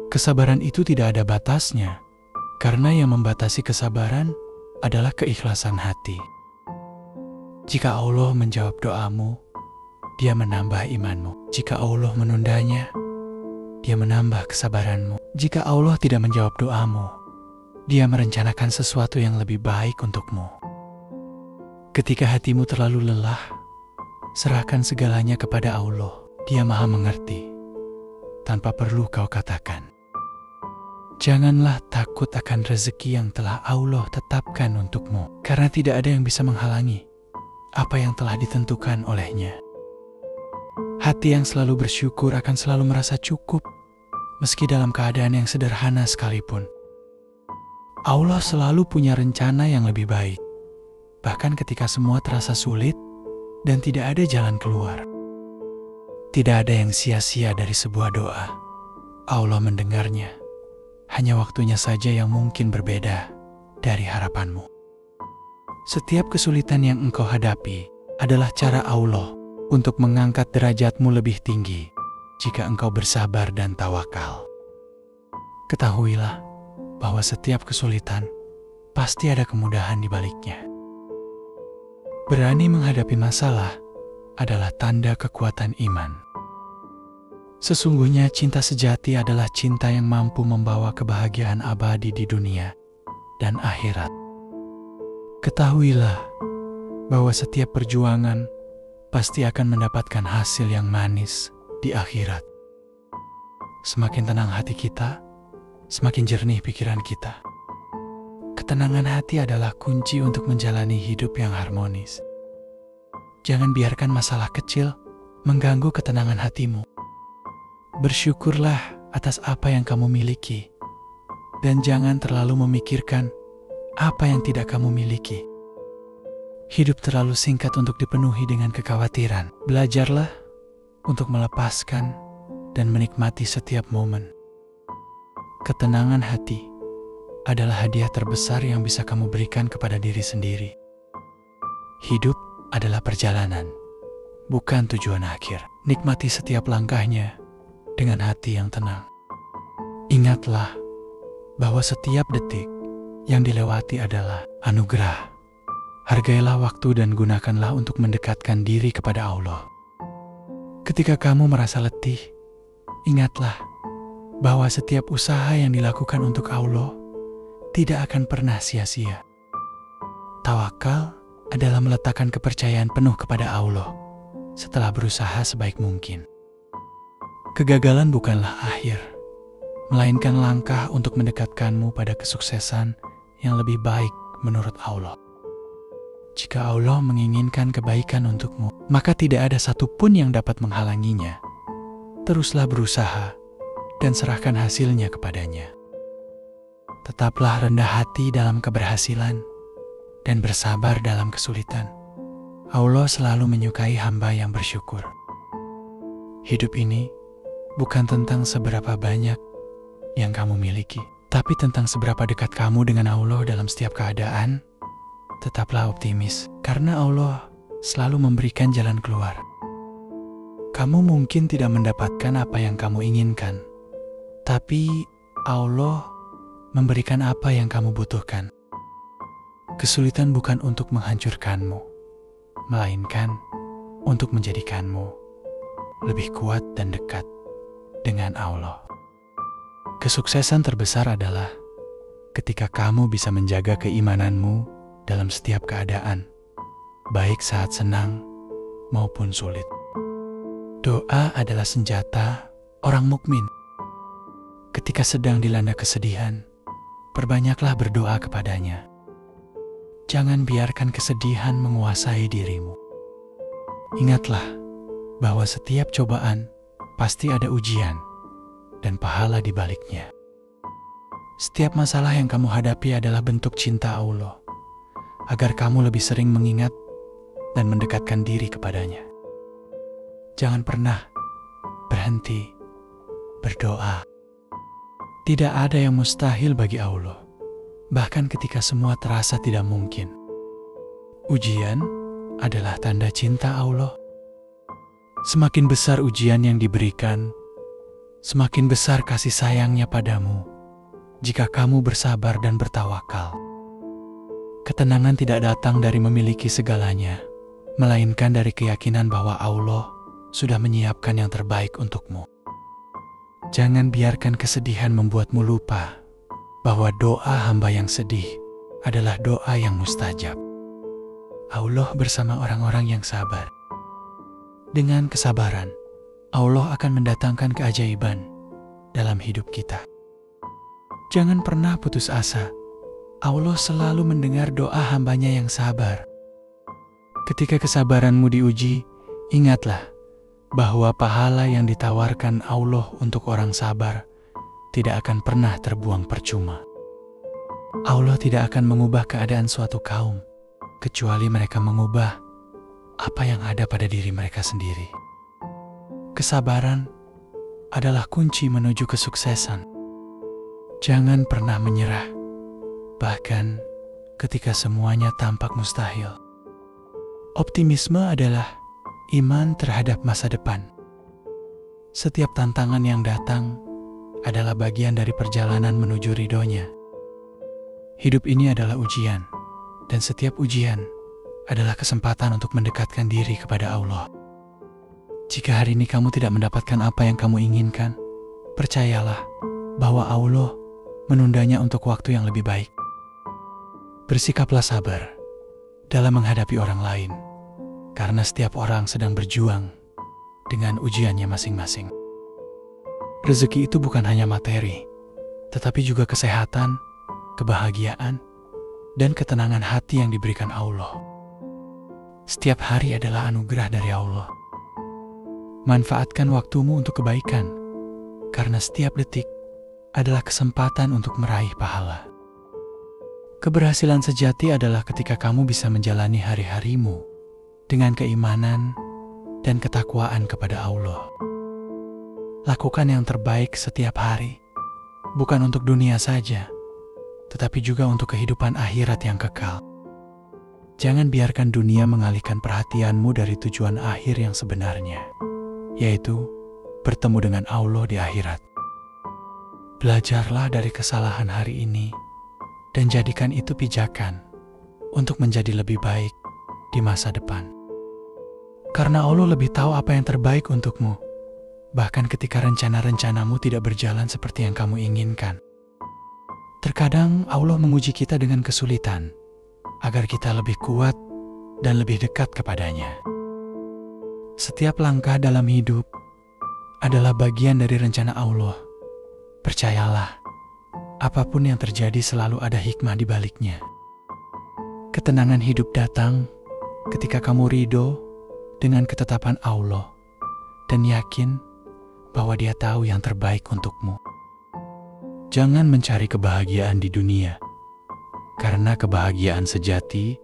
Kesabaran itu tidak ada batasnya, karena yang membatasi kesabaran adalah keikhlasan hati. Jika Allah menjawab doamu, Dia menambah imanmu. Jika Allah menundanya, Dia menambah kesabaranmu. Jika Allah tidak menjawab doamu, Dia merencanakan sesuatu yang lebih baik untukmu. Ketika hatimu terlalu lelah, serahkan segalanya kepada Allah. Dia Maha Mengerti, tanpa perlu kau katakan. Janganlah takut akan rezeki yang telah Allah tetapkan untukmu, karena tidak ada yang bisa menghalangi apa yang telah ditentukan olehnya. Hati yang selalu bersyukur akan selalu merasa cukup, meski dalam keadaan yang sederhana sekalipun. Allah selalu punya rencana yang lebih baik, bahkan ketika semua terasa sulit dan tidak ada jalan keluar. Tidak ada yang sia-sia dari sebuah doa. Allah mendengarnya. Hanya waktunya saja yang mungkin berbeda dari harapanmu. Setiap kesulitan yang engkau hadapi adalah cara Allah untuk mengangkat derajatmu lebih tinggi jika engkau bersabar dan tawakal. Ketahuilah bahwa setiap kesulitan pasti ada kemudahan di baliknya. Berani menghadapi masalah adalah tanda kekuatan iman. Sesungguhnya cinta sejati adalah cinta yang mampu membawa kebahagiaan abadi di dunia dan akhirat. Ketahuilah bahwa setiap perjuangan pasti akan mendapatkan hasil yang manis di akhirat. Semakin tenang hati kita, semakin jernih pikiran kita. Ketenangan hati adalah kunci untuk menjalani hidup yang harmonis. Jangan biarkan masalah kecil mengganggu ketenangan hatimu. Bersyukurlah atas apa yang kamu miliki, dan jangan terlalu memikirkan apa yang tidak kamu miliki. Hidup terlalu singkat untuk dipenuhi dengan kekhawatiran. Belajarlah untuk melepaskan dan menikmati setiap momen. Ketenangan hati adalah hadiah terbesar yang bisa kamu berikan kepada diri sendiri. Hidup adalah perjalanan, bukan tujuan akhir. Nikmati setiap langkahnya dengan hati yang tenang. Ingatlah bahwa setiap detik yang dilewati adalah anugerah. Hargailah waktu dan gunakanlah untuk mendekatkan diri kepada Allah. Ketika kamu merasa letih, ingatlah bahwa setiap usaha yang dilakukan untuk Allah tidak akan pernah sia-sia. Tawakal adalah meletakkan kepercayaan penuh kepada Allah setelah berusaha sebaik mungkin. Kegagalan bukanlah akhir, melainkan langkah untuk mendekatkanmu pada kesuksesan yang lebih baik menurut Allah. Jika Allah menginginkan kebaikan untukmu, maka tidak ada satupun yang dapat menghalanginya. Teruslah berusaha dan serahkan hasilnya kepadanya. Tetaplah rendah hati dalam keberhasilan dan bersabar dalam kesulitan. Allah selalu menyukai hamba yang bersyukur. Hidup ini bukan tentang seberapa banyak yang kamu miliki, tapi tentang seberapa dekat kamu dengan Allah dalam setiap keadaan. Tetaplah optimis, karena Allah selalu memberikan jalan keluar. Kamu mungkin tidak mendapatkan apa yang kamu inginkan, tapi Allah memberikan apa yang kamu butuhkan. Kesulitan bukan untuk menghancurkanmu, melainkan untuk menjadikanmu lebih kuat dan dekat dengan Allah. Kesuksesan terbesar adalah ketika kamu bisa menjaga keimananmu dalam setiap keadaan, baik saat senang maupun sulit. Doa adalah senjata orang mukmin. Ketika sedang dilanda kesedihan, perbanyaklah berdoa kepadanya. Jangan biarkan kesedihan menguasai dirimu. Ingatlah bahwa setiap cobaan pasti ada ujian dan pahala di baliknya. Setiap masalah yang kamu hadapi adalah bentuk cinta Allah, agar kamu lebih sering mengingat dan mendekatkan diri kepadanya. Jangan pernah berhenti berdoa. Tidak ada yang mustahil bagi Allah, bahkan ketika semua terasa tidak mungkin. Ujian adalah tanda cinta Allah. Semakin besar ujian yang diberikan, semakin besar kasih sayangnya padamu jika kamu bersabar dan bertawakal. Ketenangan tidak datang dari memiliki segalanya, melainkan dari keyakinan bahwa Allah sudah menyiapkan yang terbaik untukmu. Jangan biarkan kesedihan membuatmu lupa bahwa doa hamba yang sedih adalah doa yang mustajab. Allah bersama orang-orang yang sabar. Dengan kesabaran, Allah akan mendatangkan keajaiban dalam hidup kita. Jangan pernah putus asa. Allah selalu mendengar doa hambanya yang sabar. Ketika kesabaranmu diuji, ingatlah bahwa pahala yang ditawarkan Allah untuk orang sabar tidak akan pernah terbuang percuma. Allah tidak akan mengubah keadaan suatu kaum, kecuali mereka mengubah apa yang ada pada diri mereka sendiri. Kesabaran adalah kunci menuju kesuksesan. Jangan pernah menyerah, bahkan ketika semuanya tampak mustahil. Optimisme adalah iman terhadap masa depan. Setiap tantangan yang datang adalah bagian dari perjalanan menuju ridhonya. Hidup ini adalah ujian, dan setiap ujian adalah kesempatan untuk mendekatkan diri kepada Allah. Jika hari ini kamu tidak mendapatkan apa yang kamu inginkan, percayalah bahwa Allah menundanya untuk waktu yang lebih baik. Bersikaplah sabar dalam menghadapi orang lain, karena setiap orang sedang berjuang dengan ujiannya masing-masing. Rezeki itu bukan hanya materi, tetapi juga kesehatan, kebahagiaan, dan ketenangan hati yang diberikan Allah. Setiap hari adalah anugerah dari Allah. Manfaatkan waktumu untuk kebaikan, karena setiap detik adalah kesempatan untuk meraih pahala. Keberhasilan sejati adalah ketika kamu bisa menjalani hari-harimu dengan keimanan dan ketakwaan kepada Allah. Lakukan yang terbaik setiap hari, bukan untuk dunia saja, tetapi juga untuk kehidupan akhirat yang kekal. Jangan biarkan dunia mengalihkan perhatianmu dari tujuan akhir yang sebenarnya, yaitu bertemu dengan Allah di akhirat. Belajarlah dari kesalahan hari ini dan jadikan itu pijakan untuk menjadi lebih baik di masa depan. Karena Allah lebih tahu apa yang terbaik untukmu, bahkan ketika rencana-rencanamu tidak berjalan seperti yang kamu inginkan. Terkadang Allah menguji kita dengan kesulitan, agar kita lebih kuat dan lebih dekat kepadanya. Setiap langkah dalam hidup adalah bagian dari rencana Allah. Percayalah, apapun yang terjadi selalu ada hikmah di baliknya. Ketenangan hidup datang ketika kamu ridho dengan ketetapan Allah dan yakin bahwa Dia tahu yang terbaik untukmu. Jangan mencari kebahagiaan di dunia, karena kebahagiaan sejati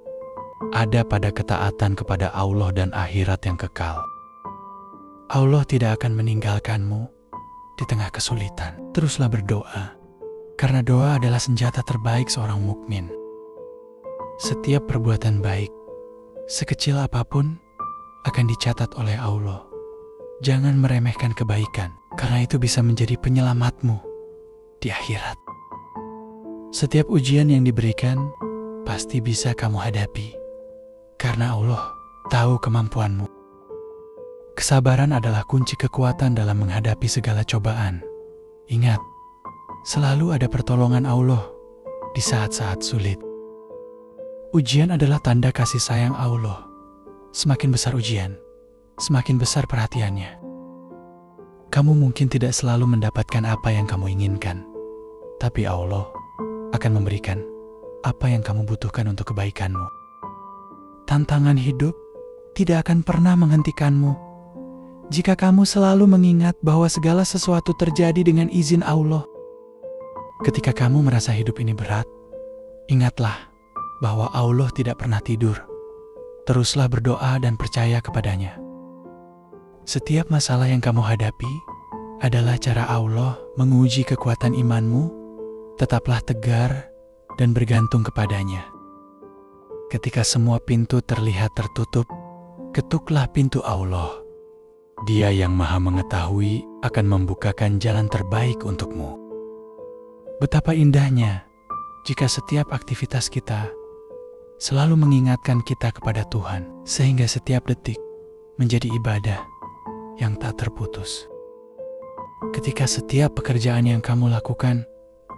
ada pada ketaatan kepada Allah dan akhirat yang kekal. Allah tidak akan meninggalkanmu di tengah kesulitan. Teruslah berdoa, karena doa adalah senjata terbaik seorang mukmin. Setiap perbuatan baik, sekecil apapun, akan dicatat oleh Allah. Jangan meremehkan kebaikan, karena itu bisa menjadi penyelamatmu di akhirat. Setiap ujian yang diberikan pasti bisa kamu hadapi, karena Allah tahu kemampuanmu. Kesabaran adalah kunci kekuatan dalam menghadapi segala cobaan. Ingat, selalu ada pertolongan Allah di saat-saat sulit. Ujian adalah tanda kasih sayang Allah. Semakin besar ujian, semakin besar perhatiannya. Kamu mungkin tidak selalu mendapatkan apa yang kamu inginkan, tapi Allah akan memberikan apa yang kamu butuhkan untuk kebaikanmu. Tantangan hidup tidak akan pernah menghentikanmu jika kamu selalu mengingat bahwa segala sesuatu terjadi dengan izin Allah. Ketika kamu merasa hidup ini berat, ingatlah bahwa Allah tidak pernah tidur. Teruslah berdoa dan percaya kepadanya. Setiap masalah yang kamu hadapi adalah cara Allah menguji kekuatan imanmu. Tetaplah tegar dan bergantung kepadanya. Ketika semua pintu terlihat tertutup, ketuklah pintu Allah Dia yang Maha Mengetahui akan membukakan jalan terbaik untukmu. Betapa indahnya jika setiap aktivitas kita selalu mengingatkan kita kepada Tuhan, sehingga setiap detik menjadi ibadah yang tak terputus. Ketika setiap pekerjaan yang kamu lakukan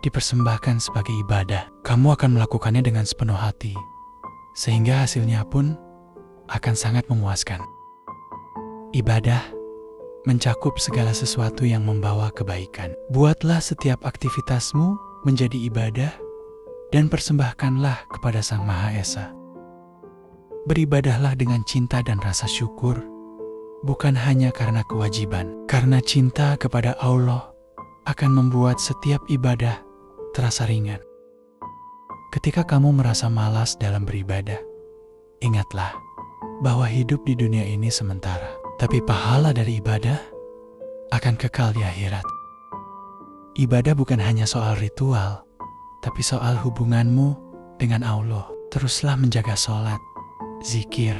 dipersembahkan sebagai ibadah, kamu akan melakukannya dengan sepenuh hati, sehingga hasilnya pun akan sangat memuaskan. Ibadah mencakup segala sesuatu yang membawa kebaikan. Buatlah setiap aktivitasmu menjadi ibadah dan persembahkanlah kepada Sang Maha Esa. Beribadahlah dengan cinta dan rasa syukur, bukan hanya karena kewajiban. Karena cinta kepada Allah akan membuat setiap ibadah terasa ringan. Ketika kamu merasa malas dalam beribadah, ingatlah bahwa hidup di dunia ini sementara, tapi pahala dari ibadah akan kekal di akhirat. Ibadah bukan hanya soal ritual, tapi soal hubunganmu dengan Allah. Teruslah menjaga sholat, zikir,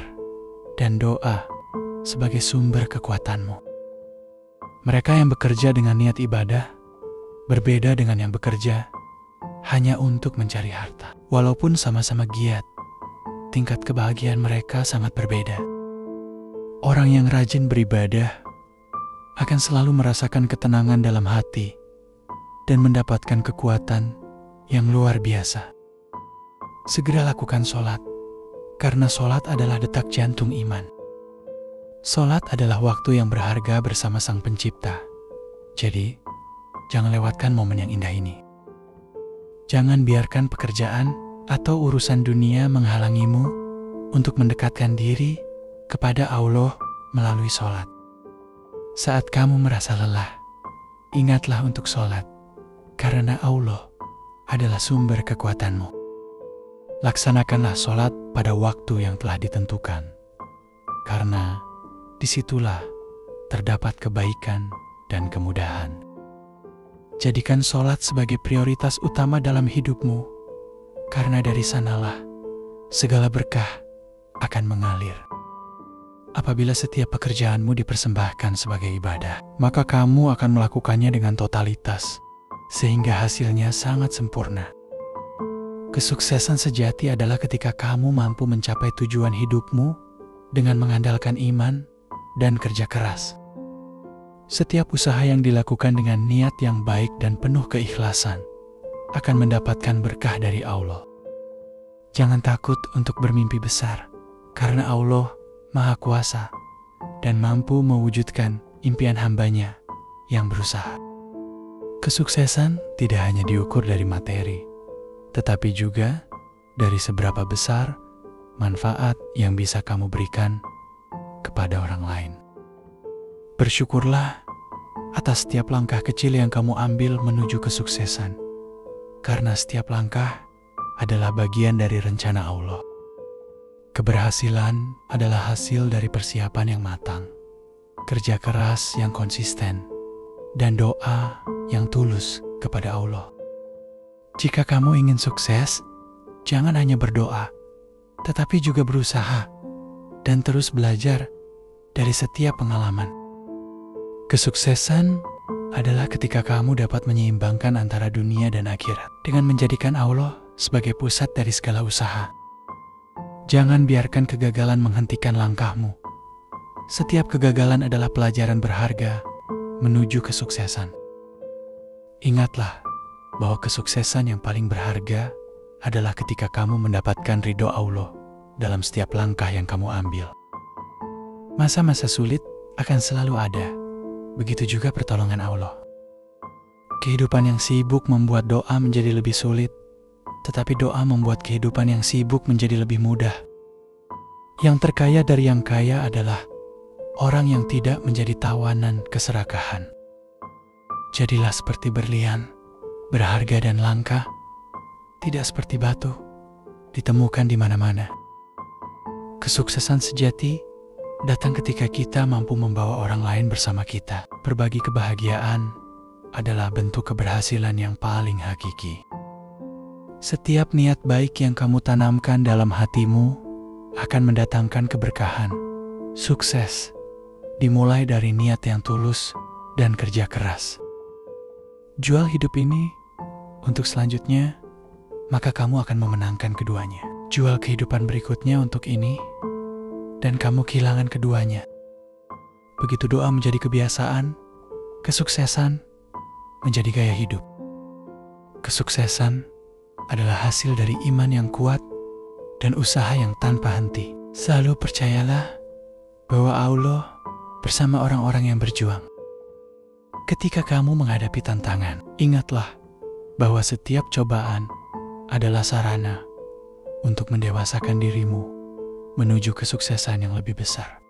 dan doa sebagai sumber kekuatanmu. Mereka yang bekerja dengan niat ibadah berbeda dengan yang bekerja hanya untuk mencari harta. Walaupun sama-sama giat, tingkat kebahagiaan mereka sangat berbeda. Orang yang rajin beribadah akan selalu merasakan ketenangan dalam hati dan mendapatkan kekuatan yang luar biasa. Segera lakukan sholat, karena sholat adalah detak jantung iman. Sholat adalah waktu yang berharga bersama Sang Pencipta. Jadi, jangan lewatkan momen yang indah ini. Jangan biarkan pekerjaan atau urusan dunia menghalangimu untuk mendekatkan diri kepada Allah melalui sholat. Saat kamu merasa lelah, ingatlah untuk sholat, karena Allah adalah sumber kekuatanmu. Laksanakanlah sholat pada waktu yang telah ditentukan, karena disitulah terdapat kebaikan dan kemudahan. Jadikan sholat sebagai prioritas utama dalam hidupmu, karena dari sanalah segala berkah akan mengalir. Apabila setiap pekerjaanmu dipersembahkan sebagai ibadah, maka kamu akan melakukannya dengan totalitas, sehingga hasilnya sangat sempurna. Kesuksesan sejati adalah ketika kamu mampu mencapai tujuan hidupmu dengan mengandalkan iman dan kerja keras. Setiap usaha yang dilakukan dengan niat yang baik dan penuh keikhlasan akan mendapatkan berkah dari Allah. Jangan takut untuk bermimpi besar, karena Allah Maha Kuasa dan mampu mewujudkan impian hambanya yang berusaha. Kesuksesan tidak hanya diukur dari materi, tetapi juga dari seberapa besar manfaat yang bisa kamu berikan kepada orang lain. Bersyukurlah atas setiap langkah kecil yang kamu ambil menuju kesuksesan, karena setiap langkah adalah bagian dari rencana Allah. Keberhasilan adalah hasil dari persiapan yang matang, kerja keras yang konsisten, dan doa yang tulus kepada Allah. Jika kamu ingin sukses, jangan hanya berdoa, tetapi juga berusaha dan terus belajar dari setiap pengalaman. Kesuksesan adalah ketika kamu dapat menyeimbangkan antara dunia dan akhirat dengan menjadikan Allah sebagai pusat dari segala usaha. Jangan biarkan kegagalan menghentikan langkahmu. Setiap kegagalan adalah pelajaran berharga menuju kesuksesan. Ingatlah bahwa kesuksesan yang paling berharga adalah ketika kamu mendapatkan ridho Allah dalam setiap langkah yang kamu ambil. Masa-masa sulit akan selalu ada, begitu juga pertolongan Allah. Kehidupan yang sibuk membuat doa menjadi lebih sulit, tetapi doa membuat kehidupan yang sibuk menjadi lebih mudah. Yang terkaya dari yang kaya adalah orang yang tidak menjadi tawanan keserakahan. Jadilah seperti berlian, berharga dan langka, tidak seperti batu, ditemukan di mana-mana. Kesuksesan sejati datang ketika kita mampu membawa orang lain bersama kita. Berbagi kebahagiaan adalah bentuk keberhasilan yang paling hakiki. Setiap niat baik yang kamu tanamkan dalam hatimu akan mendatangkan keberkahan, sukses, dimulai dari niat yang tulus dan kerja keras. Jual hidup ini untuk selanjutnya, maka kamu akan memenangkan keduanya. Jual kehidupan berikutnya untuk ini, dan kamu kehilangan keduanya. Begitu doa menjadi kebiasaan, kesuksesan menjadi gaya hidup. Kesuksesan adalah hasil dari iman yang kuat dan usaha yang tanpa henti. Selalu percayalah bahwa Allah bersama orang-orang yang berjuang. Ketika kamu menghadapi tantangan, ingatlah bahwa setiap cobaan adalah sarana untuk mendewasakan dirimu menuju kesuksesan yang lebih besar.